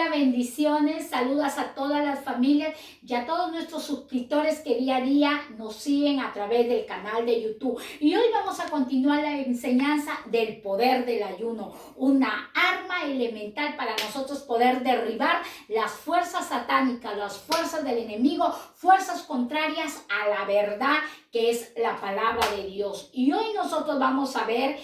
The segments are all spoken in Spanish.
bendiciones, saludos a todas las familias y a todos nuestros suscriptores que día a día nos siguen a través del canal de YouTube. Y hoy vamos a continuar la enseñanza del poder del ayuno, una arma elemental para nosotros poder derribar las fuerzas satánicas, las fuerzas del enemigo, fuerzas contrarias a la verdad que es la palabra de Dios. Y hoy nosotros vamos a ver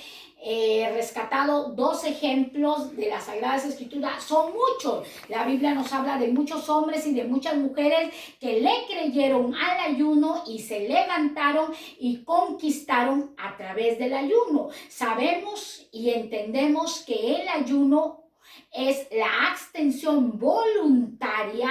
rescatado dos ejemplos de las Sagradas Escrituras. Son muchos. La Biblia nos habla de muchos hombres y de muchas mujeres que le creyeron al ayuno y se levantaron y conquistaron a través del ayuno. Sabemos y entendemos que el ayuno es la abstención voluntaria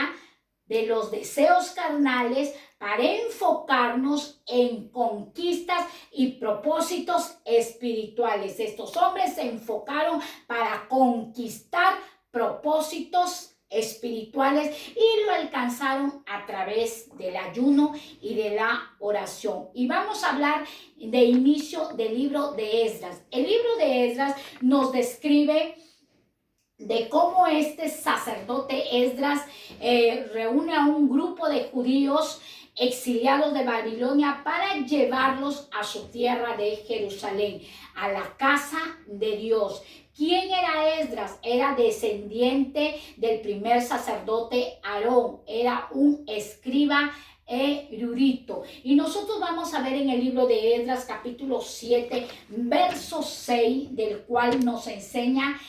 de los deseos carnales para enfocarnos en conquistas y propósitos espirituales. Estos hombres se enfocaron para conquistar propósitos espirituales y lo alcanzaron a través del ayuno y de la oración. Y vamos a hablar de inicio del libro de Esdras. El libro de Esdras nos describe de cómo este sacerdote Esdras reúne a un grupo de judíos exiliados de Babilonia para llevarlos a su tierra de Jerusalén, a la casa de Dios. ¿Quién era Esdras? Era descendiente del primer sacerdote Aarón, era un escriba erudito. Y nosotros vamos a ver en el libro de Esdras capítulo 7, verso 6, del cual nos enseña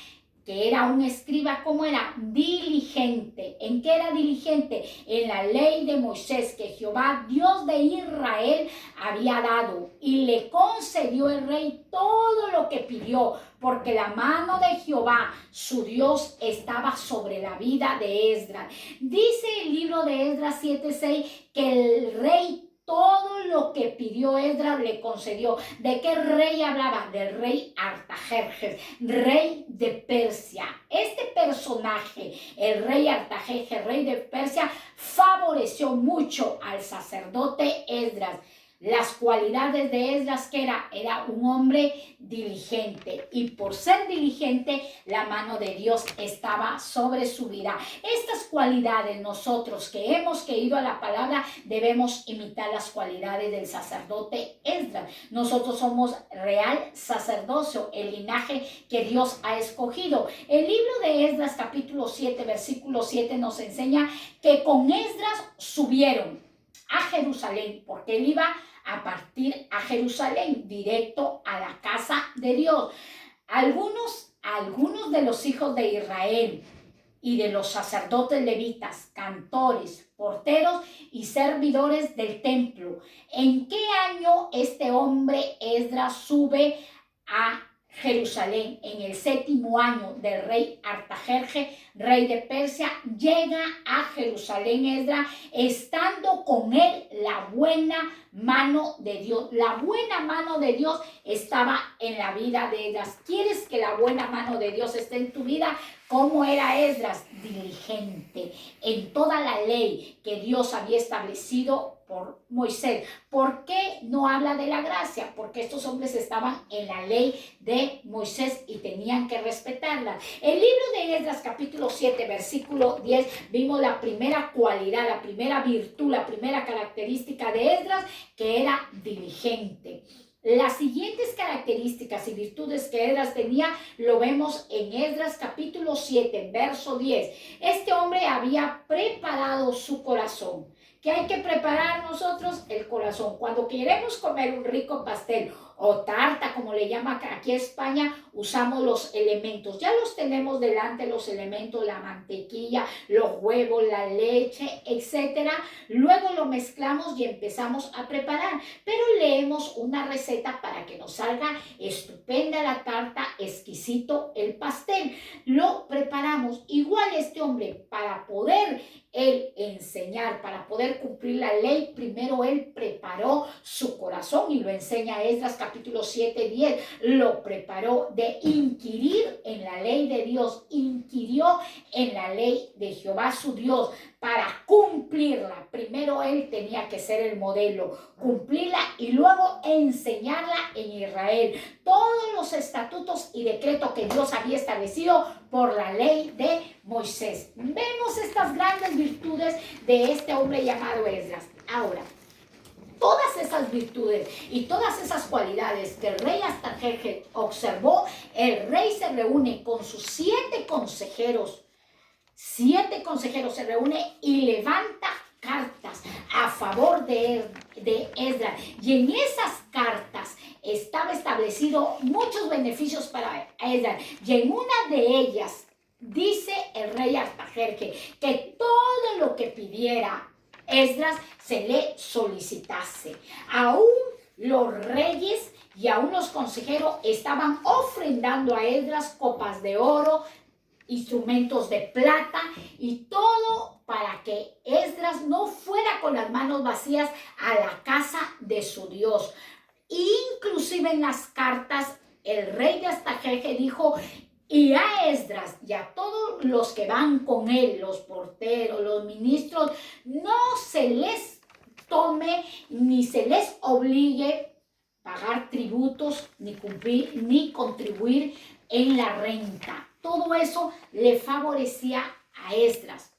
que era un escriba. ¿Cómo era? Diligente. ¿En qué era diligente? En la ley de Moisés que Jehová, Dios de Israel, había dado. Y le concedió el rey todo lo que pidió, porque la mano de Jehová, su Dios, estaba sobre la vida de Esdras. Dice el libro de Esdras 7:6 que el rey todo lo que pidió Esdras le concedió. ¿De qué rey hablaba? Del rey Artajerjes, rey de Persia. Este personaje, el rey Artajerjes, rey de Persia, favoreció mucho al sacerdote Esdras. Las cualidades de Esdras, que era un hombre diligente, y por ser diligente la mano de Dios estaba sobre su vida. Estas cualidades, nosotros que hemos creído a la palabra, debemos imitar las cualidades del sacerdote Esdras. Nosotros somos real sacerdocio, el linaje que Dios ha escogido. El libro de Esdras capítulo 7 versículo 7 nos enseña que con Esdras subieron a Jerusalén, porque él iba a partir a Jerusalén, directo a la casa de Dios. Algunos de los hijos de Israel y de los sacerdotes levitas, cantores, porteros y servidores del templo. ¿En qué año este hombre Esdras sube a Jerusalén? En el 7º año del rey Artajerjes, rey de Persia, llega a Jerusalén Esdras, estando con él la buena mano de Dios. La buena mano de Dios estaba en la vida de Esdras. ¿Quieres que la buena mano de Dios esté en tu vida? ¿Cómo era Esdras? Diligente en toda la ley que Dios había establecido por Moisés. ¿Por qué no habla de la gracia? Porque estos hombres estaban en la ley de Moisés y tenían que respetarla. El libro de Esdras capítulo 7 versículo 10 vimos la primera cualidad, la primera virtud, la primera característica de Esdras, que era diligente. Las siguientes características y virtudes que Esdras tenía lo vemos en Esdras capítulo 7, verso 10. Este hombre había preparado su corazón. ¿Qué hay que preparar nosotros? El corazón. Cuando queremos comer un rico pastel o tarta, como le llama aquí en España, usamos los elementos. Ya los tenemos delante, los elementos, la mantequilla, los huevos, la leche, etc. Luego lo mezclamos y empezamos a preparar. Pero leemos una receta para que nos salga estupenda la tarta, exquisito el pastel. Lo preparamos. Igual este hombre, para poder él enseñar, para poder cumplir la ley, primero él preparó su corazón, y lo enseña Esdras capítulo 7, 10, lo preparó de inquirir en la ley de Dios, inquirió en la ley de Jehová su Dios para cumplirla. Primero él tenía que ser el modelo, cumplirla y luego enseñarla en Israel. Todos los estatutos y decretos que Dios había establecido por la ley de Moisés. Vemos estas grandes virtudes de este hombre llamado Esdras. Ahora, todas esas virtudes y todas esas cualidades que el rey Artajerjes observó, el rey se reúne con sus 7 consejeros. 7 consejeros se reúne y levanta cartas a favor de Esdras. Y en esas cartas estaba establecido muchos beneficios para Esdras. Y en una de ellas dice el rey Artajerjes que todo lo que pidiera Esdras se le solicitase. Aún los reyes y aún los consejeros estaban ofrendando a Esdras copas de oro, instrumentos de plata y todo para que Esdras no fuera con las manos vacías a la casa de su Dios. Inclusive en las cartas el rey de Artajerjes dijo: y a Esdras y a todos los que van con él, los porteros, los ministros, no se les tome ni se les obligue pagar tributos, ni cumplir, ni contribuir en la renta. Todo eso le favorecía a Esdras.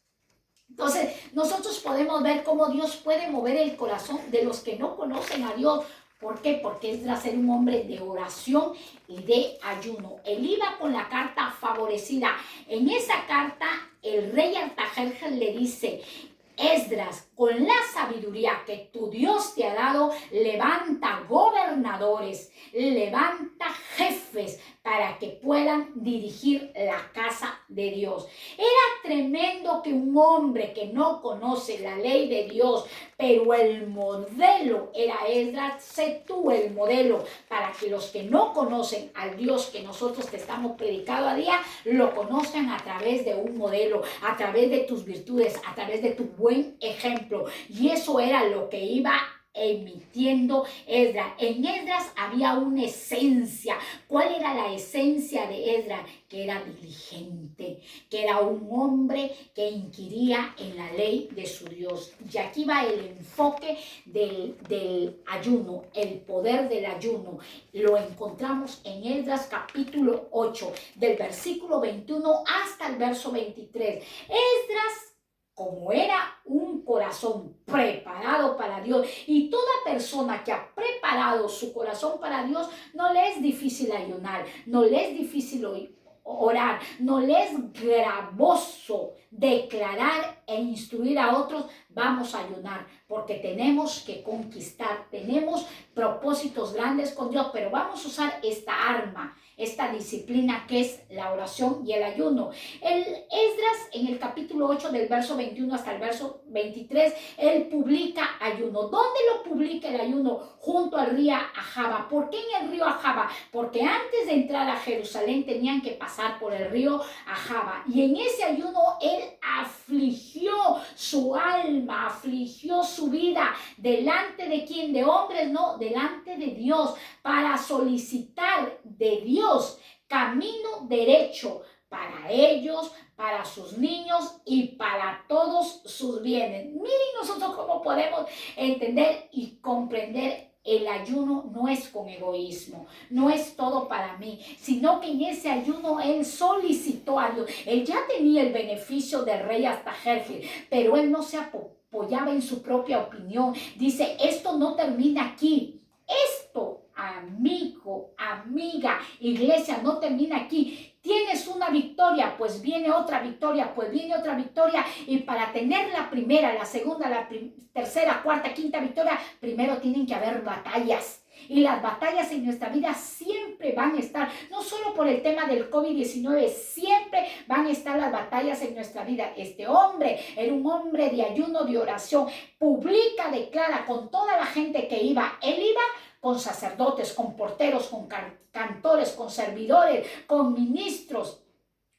Entonces, nosotros podemos ver cómo Dios puede mover el corazón de los que no conocen a Dios. ¿Por qué? Porque Esdras era un hombre de oración y de ayuno. Él iba con la carta favorecida. En esa carta, el rey Artajerjes le dice: Esdras, con la sabiduría que tu Dios te ha dado, levanta gobernadores, levanta jefes para que puedan dirigir la casa de Dios. Era tremendo que un hombre que no conoce la ley de Dios, pero el modelo era Esdras, sé tú el modelo para que los que no conocen al Dios que nosotros te estamos predicando a día, lo conozcan a través de un modelo, a través de tus virtudes, a través de tu buen ejemplo. Y eso era lo que iba emitiendo Esdras. En Esdras había una esencia. ¿Cuál era la esencia de Esdras? Que era diligente, que era un hombre que inquiría en la ley de su Dios. Y aquí va el enfoque del ayuno, el poder del ayuno. Lo encontramos en Esdras capítulo 8, del versículo 21 hasta el verso 23. Esdras, como era un corazón preparado para Dios, y toda persona que ha preparado su corazón para Dios, no le es difícil ayunar, no le es difícil orar, no le es gravoso declarar e instruir a otros: vamos a ayunar, porque tenemos que conquistar, tenemos propósitos grandes con Dios, pero vamos a usar esta arma, esta disciplina que es la oración y el ayuno. El Esdras, en el capítulo 8, del verso 21 hasta el verso 23, él publica ayuno. ¿Dónde lo publica el ayuno? Junto al río Ahava. ¿Por qué en el río Ahava? Porque antes de entrar a Jerusalén tenían que pasar por el río Ahava. Y en ese ayuno él afligió su alma, afligió su vida. ¿Delante de quién? De hombres, no, delante de Dios, para solicitar de Dios camino derecho para ellos, para sus niños y para todos sus bienes. Miren nosotros cómo podemos entender y comprender. El ayuno no es con egoísmo, no es todo para mí, sino que en ese ayuno él solicitó a Dios. Él ya tenía el beneficio del rey Artajerjes, pero él no se apoyaba en su propia opinión. Dice: esto no termina aquí. Esto, amigo, amiga, iglesia, no termina aquí. Tienes una victoria, pues viene otra victoria, pues viene otra victoria. Y para tener la primera, la segunda, la tercera, cuarta, quinta victoria, primero tienen que haber batallas. Y las batallas en nuestra vida siempre van a estar, no solo por el tema del COVID-19, siempre van a estar las batallas en nuestra vida. Este hombre era un hombre de ayuno, de oración. Publica, declara con toda la gente que iba. Él iba con sacerdotes, con porteros, con cantores, con servidores, con ministros,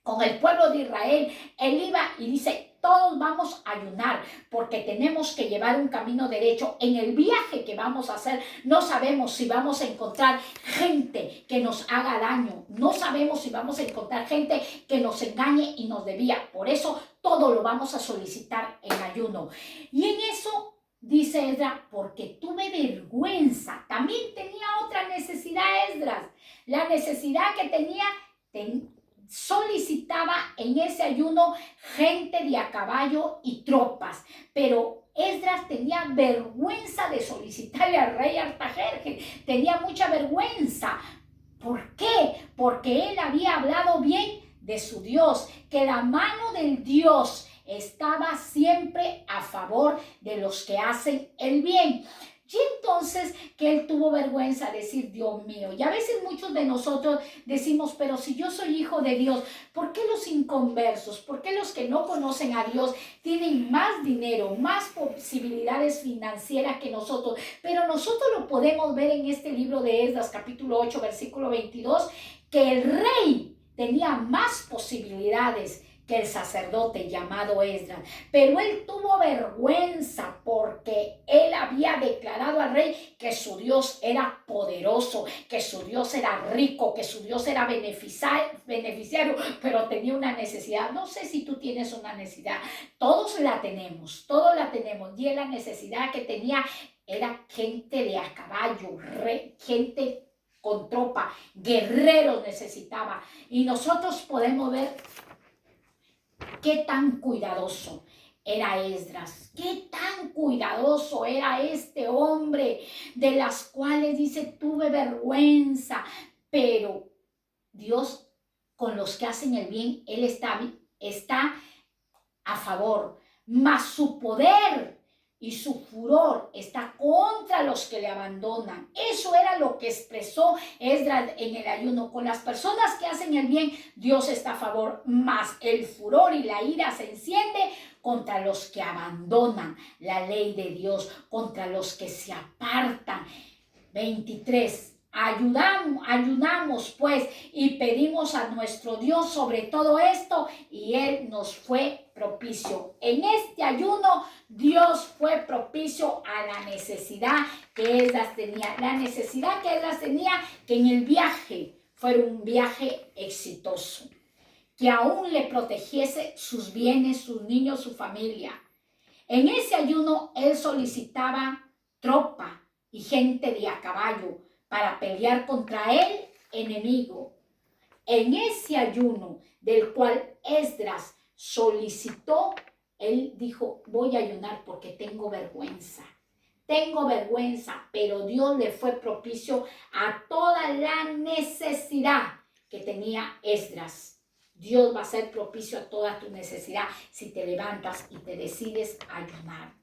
con el pueblo de Israel, él iba y dice, todos vamos a ayunar porque tenemos que llevar un camino derecho. En el viaje que vamos a hacer, no sabemos si vamos a encontrar gente que nos haga daño. No sabemos si vamos a encontrar gente que nos engañe y nos desvía. Por eso todo lo vamos a solicitar en ayuno. Y en eso dice Esdras, porque tuve vergüenza. También tenía otra necesidad Esdras. La necesidad que tenía, solicitaba en ese ayuno gente de a caballo y tropas, pero Esdras tenía vergüenza de solicitarle al rey Artajerjes, tenía mucha vergüenza. ¿Por qué? Porque él había hablado bien de su Dios, que la mano del Dios estaba siempre a favor de los que hacen el bien. Y entonces que él tuvo vergüenza de decir, Dios mío, y a veces muchos de nosotros decimos, pero si yo soy hijo de Dios, ¿por qué los inconversos, por qué los que no conocen a Dios tienen más dinero, más posibilidades financieras que nosotros? Pero nosotros lo podemos ver en este libro de Esdras, capítulo 8, versículo 22, que el rey tenía más posibilidades que el sacerdote llamado Esdras, pero él tuvo vergüenza porque él había declarado al rey que su Dios era poderoso, que su Dios era rico, que su Dios era beneficiario, pero tenía una necesidad. No sé si tú tienes una necesidad, todos la tenemos, y la necesidad que tenía era gente de a caballo, gente con tropa, guerreros necesitaba, y nosotros podemos ver qué tan cuidadoso era Esdras, qué tan cuidadoso era este hombre, de las cuales dice, tuve vergüenza, pero Dios con los que hacen el bien, Él está a favor, mas su poder y su furor está contra los que le abandonan. Eso era lo que expresó Esdras en el ayuno. Con las personas que hacen el bien, Dios está a favor, mas el furor y la ira se enciende contra los que abandonan la ley de Dios, contra los que se apartan. 23. Ayunamos pues y pedimos a nuestro Dios sobre todo esto y Él nos fue propicio. En este ayuno Dios fue propicio a la necesidad que Esdras tenía. La necesidad que Esdras tenía que en el viaje fuera un viaje exitoso, que aún le protegiese sus bienes, sus niños, su familia. En ese ayuno él solicitaba tropa y gente de a caballo para pelear contra el enemigo. En ese ayuno del cual Esdras solicitó, él dijo, voy a ayunar porque tengo vergüenza, pero Dios le fue propicio a toda la necesidad que tenía Esdras. Dios va a ser propicio a toda tu necesidad si te levantas y te decides ayunar.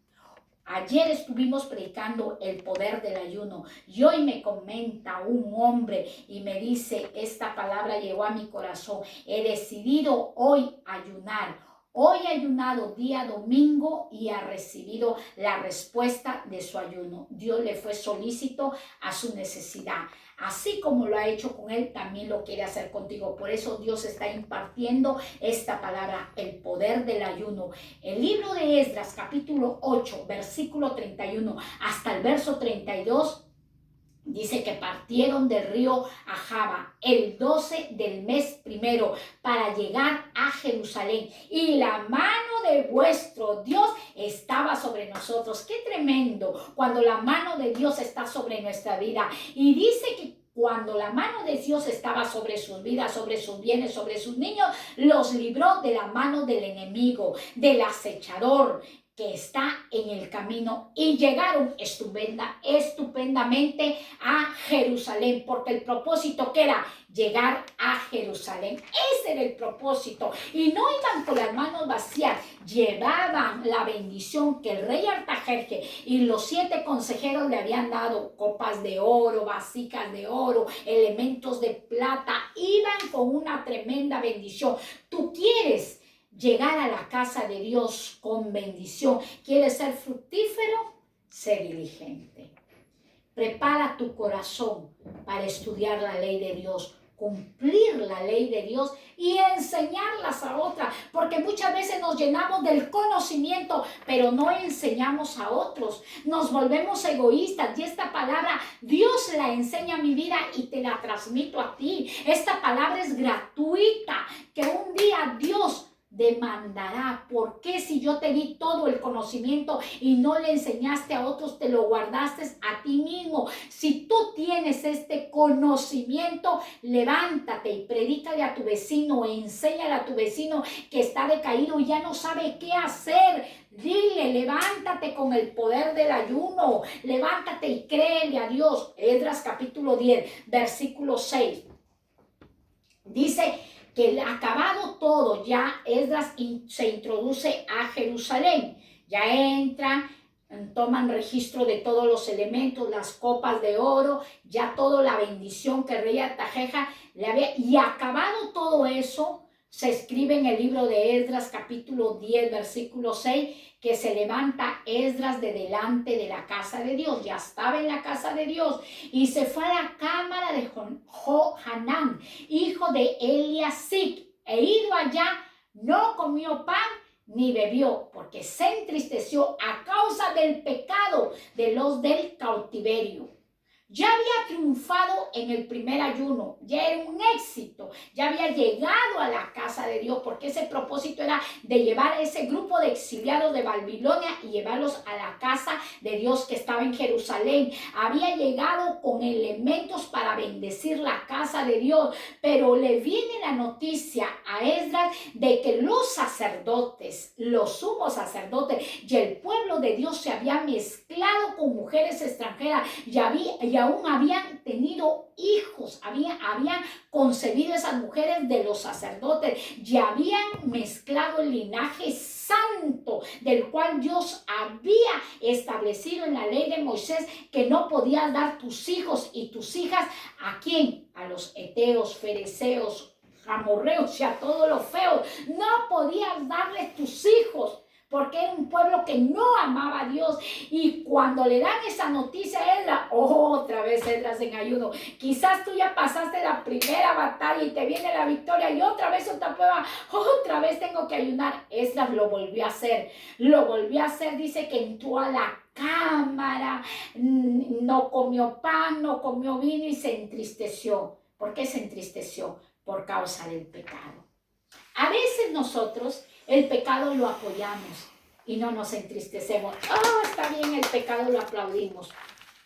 Ayer estuvimos predicando el poder del ayuno y hoy me comenta un hombre y me dice, esta palabra llegó a mi corazón, he decidido hoy ayunar. Hoy ha ayunado día domingo y ha recibido la respuesta de su ayuno. Dios le fue solícito a su necesidad. Así como lo ha hecho con él, también lo quiere hacer contigo. Por eso Dios está impartiendo esta palabra, el poder del ayuno. El libro de Esdras, capítulo 8, versículo 31 hasta el verso 32, dice que partieron del río Ahava el 12 del mes primero para llegar a Jerusalén y la mano de vuestro Dios estaba sobre nosotros. ¡Qué tremendo! Cuando la mano de Dios está sobre nuestra vida. Y dice que cuando la mano de Dios estaba sobre sus vidas, sobre sus bienes, sobre sus niños, los libró de la mano del enemigo, del acechador que está en el camino, y llegaron estupendamente a Jerusalén, porque el propósito que era llegar a Jerusalén, ese era el propósito, y no iban con las manos vacías, llevaban la bendición que el rey Artajerjes y los 7 consejeros le habían dado, copas de oro, vasijas de oro, elementos de plata, iban con una tremenda bendición. Tú quieres llegar a la casa de Dios con bendición, ¿quieres ser fructífero? Sé diligente. Prepara tu corazón para estudiar la ley de Dios. cumplir la ley de Dios y enseñarlas a otras, porque muchas veces nos llenamos del conocimiento, pero no enseñamos a otros, nos volvemos egoístas, y esta palabra Dios la enseña a mi vida y te la transmito a ti. Esta palabra es gratuita, que un día Dios demandará. ¿Por qué si yo te di todo el conocimiento y no le enseñaste a otros, te lo guardaste a ti mismo? Si tú tienes este conocimiento, levántate y predícale a tu vecino, enséñale a tu vecino que está decaído y ya no sabe qué hacer. Dile, levántate con el poder del ayuno, levántate y créele a Dios. Esdras capítulo 10, versículo 6. Dice que acabado todo, ya Esdras se introduce a Jerusalén. Ya entran, toman registro de todos los elementos, las copas de oro, ya toda la bendición que el rey Artajerjes le había. Y acabado todo eso, se escribe en el libro de Esdras capítulo 10, versículo 6, que se levanta Esdras de delante de la casa de Dios. Ya estaba en la casa de Dios y se fue a la cámara de Johanán, hijo de Eliasib, e ido allá, no comió pan ni bebió, porque se entristeció a causa del pecado de los del cautiverio. Ya había triunfado en el primer ayuno, ya era un éxito, ya había llegado a la casa de Dios, porque ese propósito era de llevar a ese grupo de exiliados de Babilonia y llevarlos a la casa de Dios que estaba en Jerusalén. Había llegado con elementos para bendecir la casa de Dios, pero le viene la noticia a Esdras de que los sacerdotes, los sumos sacerdotes y el pueblo de Dios se había mezclado con mujeres extranjeras y aún habían tenido hijos, habían concebido esas mujeres de los sacerdotes y habían mezclado el linaje santo del cual Dios había establecido en la ley de Moisés, que no podías dar tus hijos y tus hijas ¿a quién? A los heteos, fereceos, amorreos y a todos los feos. No podías darles tus hijos, porque era un pueblo que no amaba a Dios. Y cuando le dan esa noticia a Esdras, otra vez Esdras en ayuno. Quizás tú ya pasaste la primera batalla y te viene la victoria y otra vez otra prueba, otra vez tengo que ayunar. Esdras lo volvió a hacer, dice que entró a la cámara, no comió pan, no comió vino y se entristeció. ¿Por qué se entristeció? Por causa del pecado. A veces nosotros el pecado lo apoyamos y no nos entristecemos. Está bien, el pecado lo aplaudimos.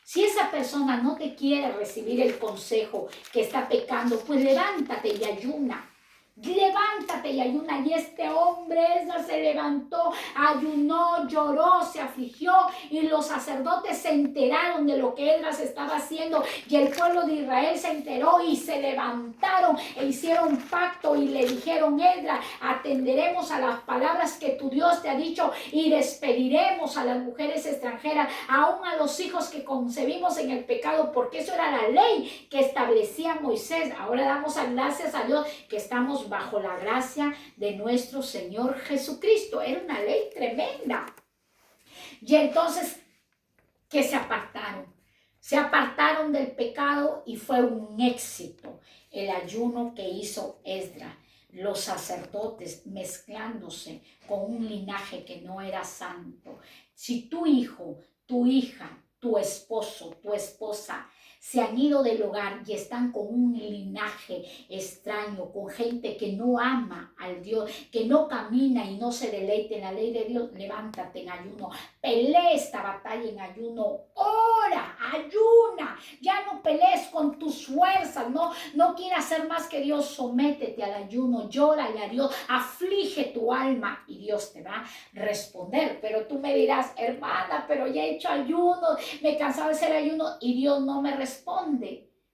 Si esa persona no te quiere recibir el consejo que está pecando, pues levántate y ayuna. Levántate y ayuna. Y este hombre Esdras se levantó, ayunó, lloró, se afligió, y los sacerdotes se enteraron de lo que Esdras estaba haciendo, y el pueblo de Israel se enteró y se levantaron e hicieron pacto y le dijeron: Esdras, atenderemos a las palabras que tu Dios te ha dicho y despediremos a las mujeres extranjeras, aún a los hijos que concebimos en el pecado, porque eso era la ley que establecía Moisés. Ahora damos gracias a Dios que estamos bajo la gracia de nuestro Señor Jesucristo. Era una ley tremenda. Y entonces, que se apartaron del pecado, y fue un éxito el ayuno que hizo Esdras. Los sacerdotes mezclándose con un linaje que no era santo. Si tu hijo, tu hija, tu esposo, tu esposa se han ido del hogar y están con un linaje extraño, con gente que no ama al Dios, que no camina y no se deleite en la ley de Dios, levántate en ayuno, pelea esta batalla en ayuno, ora, ayuna, ya no pelees con tus fuerzas, no quieras hacer más que Dios, sométete al ayuno, llórale a Dios, aflige tu alma y Dios te va a responder. Pero tú me dirás: hermana, pero ya he hecho ayuno, me he cansado de hacer ayuno y Dios no me responde.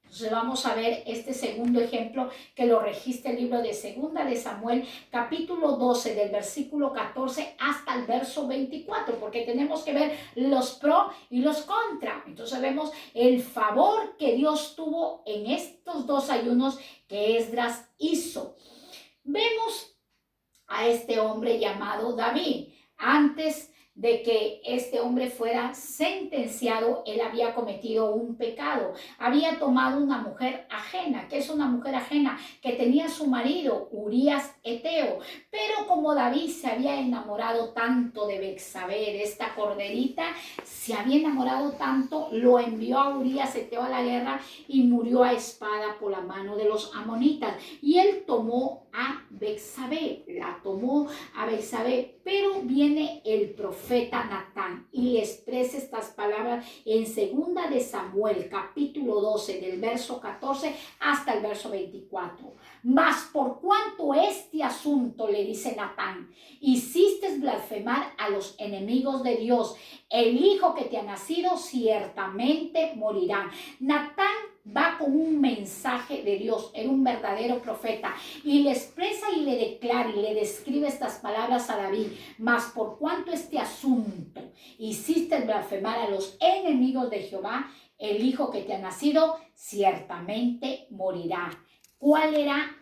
Entonces vamos a ver este segundo ejemplo que lo registra el libro de Segunda de Samuel, capítulo 12, del versículo 14 hasta el verso 24, porque tenemos que ver los pro y los contra. Entonces vemos el favor que Dios tuvo en estos dos ayunos que Esdras hizo. Vemos a este hombre llamado David. Antes de que este hombre fuera sentenciado. Él había cometido un pecado, había tomado una mujer ajena. ¿Qué es una mujer ajena? Que tenía su marido, Urías Eteo, pero como David se había enamorado tanto de Betsabé, de esta corderita, se había enamorado tanto, lo envió a Urías Eteo a la guerra y murió a espada por la mano de los amonitas. Y él tomó a Betsabé, la tomó a Betsabé, pero viene el profeta Natán y le expresa estas palabras en 2 de Samuel, capítulo 12, del verso 14 hasta el verso 24. Mas por cuanto este asunto, le dice Natán, hiciste blasfemar a los enemigos de Dios, el hijo que te ha nacido ciertamente morirá. Natán va con un mensaje de Dios, era un verdadero profeta, y le expresa y le declara y le describe estas palabras a David. Mas por cuanto este asunto hiciste blasfemar a los enemigos de Jehová, el hijo que te ha nacido ciertamente morirá. ¿Cuál era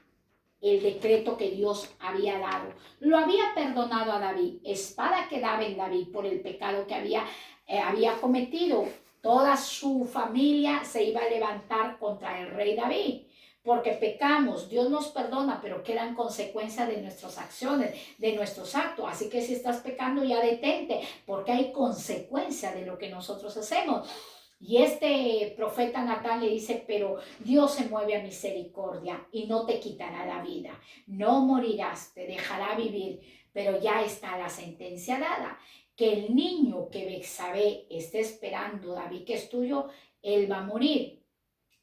el decreto que Dios había dado? Lo había perdonado a David, espada quedaba en David por el pecado que había cometido. Toda su familia se iba a levantar contra el rey David, porque pecamos. Dios nos perdona, pero quedan consecuencias de nuestras acciones, de nuestros actos. Así que si estás pecando, ya detente, porque hay consecuencias de lo que nosotros hacemos. Y este profeta Natán le dice, pero Dios se mueve a misericordia y no te quitará la vida. No morirás, te dejará vivir, pero ya está la sentencia dada. Que el niño que Betsabé esté esperando, David, que es tuyo, él va a morir.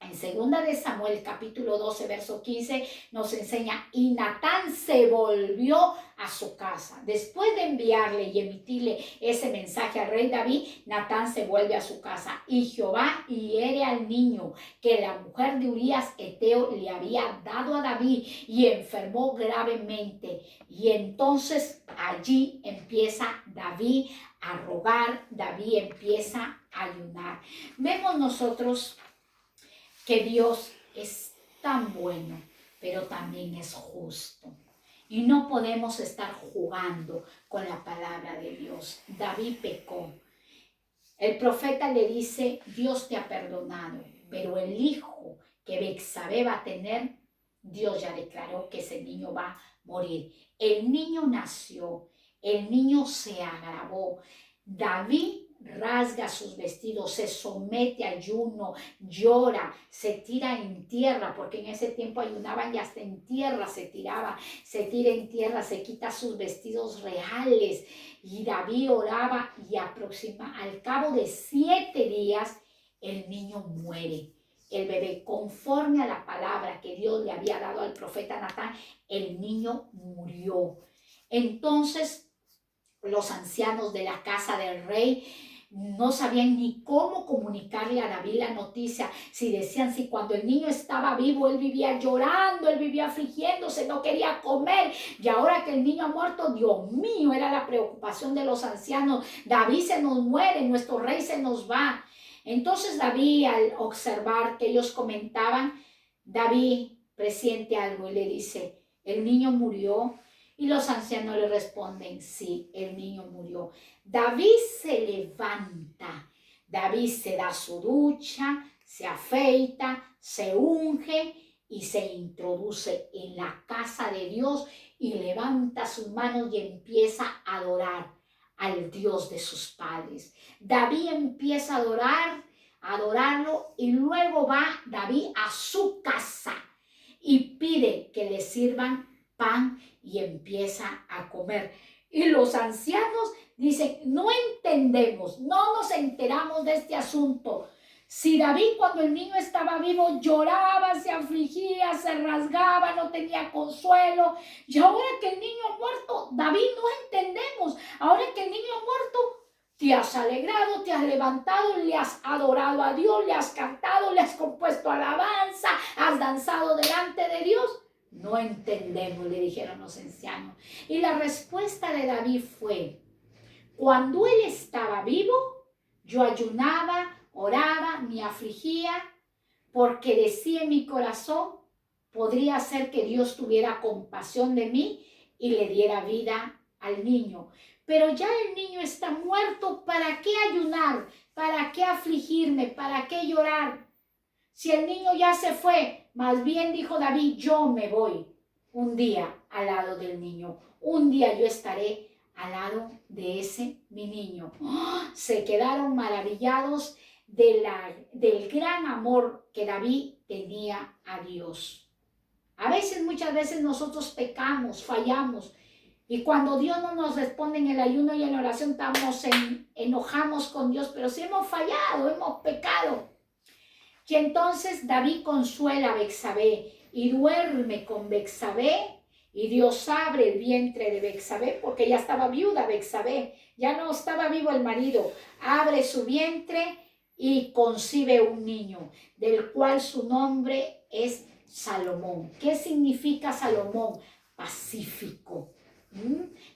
En 2 de Samuel, capítulo 12, verso 15, nos enseña, y Natán se volvió a su casa. Después de enviarle y emitirle ese mensaje al rey David, Natán se vuelve a su casa. Y Jehová hiere al niño que la mujer de Urías Eteo le había dado a David, y enfermó gravemente. Y entonces allí empieza David a rogar, David empieza a ayunar. Vemos nosotros que Dios es tan bueno, pero también es justo. Y no podemos estar jugando con la palabra de Dios. David pecó. El profeta le dice, Dios te ha perdonado, pero el hijo que Betsabé va a tener, Dios ya declaró que ese niño va a morir. El niño nació, el niño se agravó. David rasga sus vestidos, se somete a ayuno, llora, se tira en tierra, porque en ese tiempo ayunaban y hasta en tierra se tiraba, se tira en tierra, se quita sus vestidos reales. Y David oraba y al cabo de 7 días el niño muere. El bebé, conforme a la palabra que Dios le había dado al profeta Natán, el niño murió. Entonces los ancianos de la casa del rey no sabían ni cómo comunicarle a David la noticia. Si decían, si cuando el niño estaba vivo, él vivía llorando, él vivía afligiéndose, no quería comer. Y ahora que el niño ha muerto, Dios mío, era la preocupación de los ancianos. David se nos muere, nuestro rey se nos va. Entonces David, al observar que ellos comentaban, David presiente algo y le dice, ¿el niño murió? Y los ancianos le responden, sí, el niño murió. David se levanta, David se da su ducha, se afeita, se unge y se introduce en la casa de Dios y levanta sus manos y empieza a adorar al Dios de sus padres. David empieza a adorarlo, y luego va David a su casa y pide que le sirvan pan y empieza a comer. Y los ancianos dicen, no entendemos, no nos enteramos de este asunto. Si David cuando el niño estaba vivo lloraba, se afligía, se rasgaba, no tenía consuelo, y ahora que el niño ha muerto, David, no entendemos. Ahora que el niño ha muerto, te has alegrado, te has levantado, le has adorado a Dios, le has cantado, le has compuesto alabanza, has danzado delante de Dios. No entendemos, le dijeron los ancianos. Y la respuesta de David fue, cuando él estaba vivo, yo ayunaba, oraba, me afligía, porque decía en mi corazón, podría ser que Dios tuviera compasión de mí y le diera vida al niño. pero ya el niño está muerto, ¿para qué ayunar? ¿Para qué afligirme? ¿Para qué llorar? Si el niño ya se fue, más bien dijo David, yo me voy un día al lado del niño. Un día yo estaré al lado de ese mi niño. ¡Oh! Se quedaron maravillados del gran amor que David tenía a Dios. A veces, muchas veces nosotros pecamos, fallamos. Y cuando Dios no nos responde en el ayuno y en la oración, enojamos con Dios. Pero si hemos fallado, hemos pecado. Y entonces David consuela a Betsabé y duerme con Betsabé. Y Dios abre el vientre de Betsabé porque ya estaba viuda Betsabé. Ya no estaba vivo el marido. Abre su vientre y concibe un niño, del cual su nombre es Salomón. ¿Qué significa Salomón? Pacífico.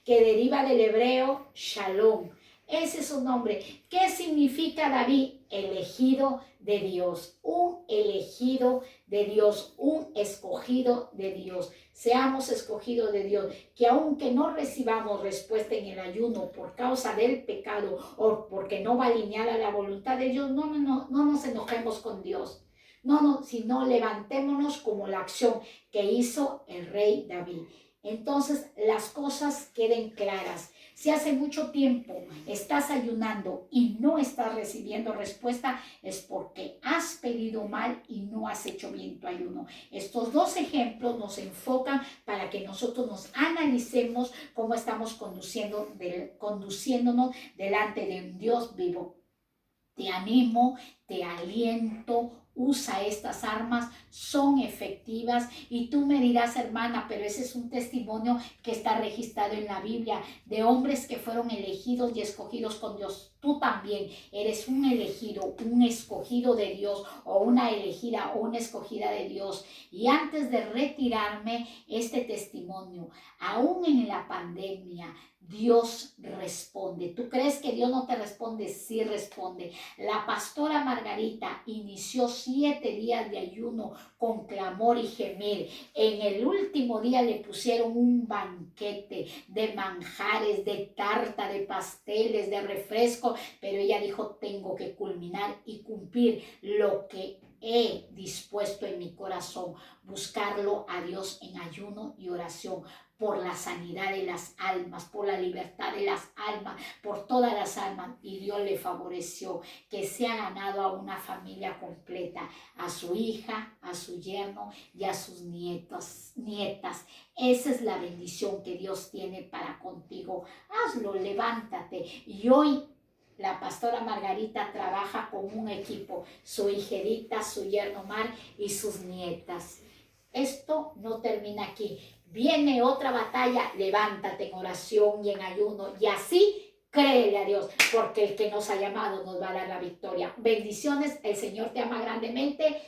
Que deriva del hebreo Shalom. Ese es su nombre. ¿Qué significa David? Elegido de Dios. Un elegido de Dios. Un escogido de Dios. Seamos escogidos de Dios. Que aunque no recibamos respuesta en el ayuno por causa del pecado o porque no va alineada a la voluntad de Dios, no nos enojemos con Dios. Sino levantémonos como la acción que hizo el rey David. Entonces las cosas queden claras. Si hace mucho tiempo estás ayunando y no estás recibiendo respuesta, es porque has pedido mal y no has hecho bien tu ayuno. Estos dos ejemplos nos enfocan para que nosotros nos analicemos cómo estamos conduciéndonos delante de un Dios vivo. Te animo, te aliento, usa estas armas, son efectivas. Y tú me dirás, hermana, pero ese es un testimonio que está registrado en la Biblia de hombres que fueron elegidos y escogidos con Dios. Tú también eres un elegido, un escogido de Dios, o una elegida o una escogida de Dios. Y antes de retirarme, este testimonio, aún en la pandemia, Dios responde. ¿Tú crees que Dios no te responde? Sí responde. La pastora Margarita inició 7 días de ayuno con clamor y gemir. En el último día le pusieron un banquete de manjares, de tarta, de pasteles, de refresco, pero ella dijo, tengo que culminar y cumplir lo que he dispuesto en mi corazón, buscarlo a Dios en ayuno y oración por la sanidad de las almas, por la libertad de las almas, por todas las almas. Y Dios le favoreció que se ha ganado a una familia completa, a su hija, a su yerno y a sus nietas. Esa es la bendición que Dios tiene para contigo. Hazlo, levántate. Y hoy la pastora Margarita trabaja con un equipo, su hijerita, su yerno Mar y sus nietas. Esto no termina aquí. Viene otra batalla, levántate en oración y en ayuno y así créele a Dios, porque el que nos ha llamado nos va a dar la victoria. Bendiciones, el Señor te ama grandemente.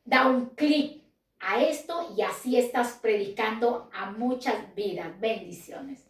Da un clic a esto y así estás predicando a muchas vidas. Bendiciones.